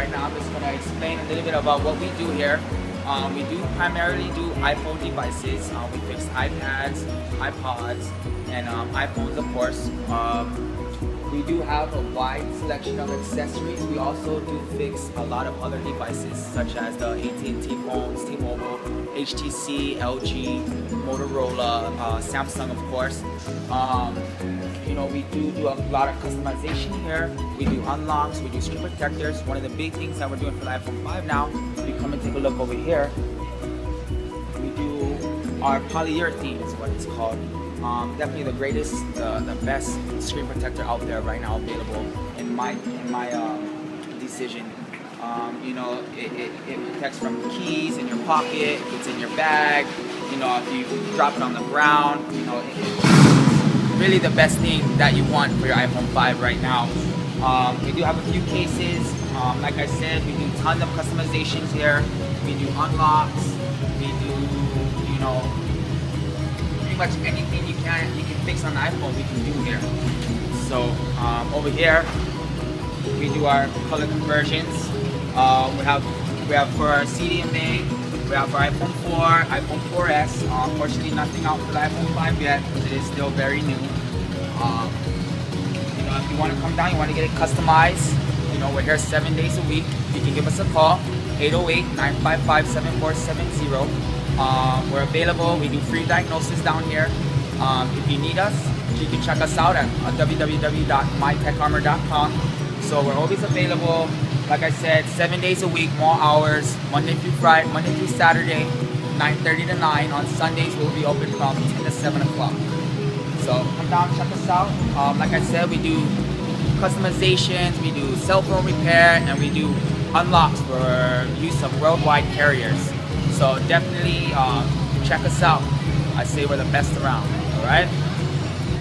right now, I'm just going to explain a little bit about what we do here. We do primarily do iPhone devices. We fix iPads, iPods, and iPhones, of course. We do have a wide selection of accessories. We also do fix a lot of other devices, such as the AT&T phones, T-Mobile, HTC, LG, Motorola, Samsung, of course. You know, we do a lot of customization here. We do unlocks, we do screen protectors. One of the big things that we're doing for the iPhone 5 now, if you come and take a look over here, we do our polyurethane is what it's called. Definitely the greatest, the best screen protector out there right now available in my decision. You know, it protects from keys in your pocket, it's in your bag. You know, if you drop it on the ground, you know, it's really the best thing that you want for your iPhone 5 right now. We do have a few cases. Like I said, we do tons of customizations here. We do unlocks. We do, you know, pretty much anything you can fix on the iPhone, we can do here. So over here, we do our color conversions. We have for our CDMA, we have for iPhone 4, iPhone 4S. Unfortunately, nothing out for the iPhone 5 yet, because it is still very new. You know, if you want to come down, you want to get it customized, you know, we're here 7 days a week. You can give us a call, 808-955-7470. We're available. We do free diagnosis down here. If you need us, you can check us out at www.mytecharmor.com. So we're always available. Like I said, 7 days a week, more hours, Monday through Friday, Monday through Saturday, 9:30 to 9. On Sundays, we'll be open from 10 to 7 o'clock. So come down, check us out. Like I said, we do customizations, we do cell phone repair, and we do unlocks for use of worldwide carriers. So definitely check us out. I say we're the best around, all right?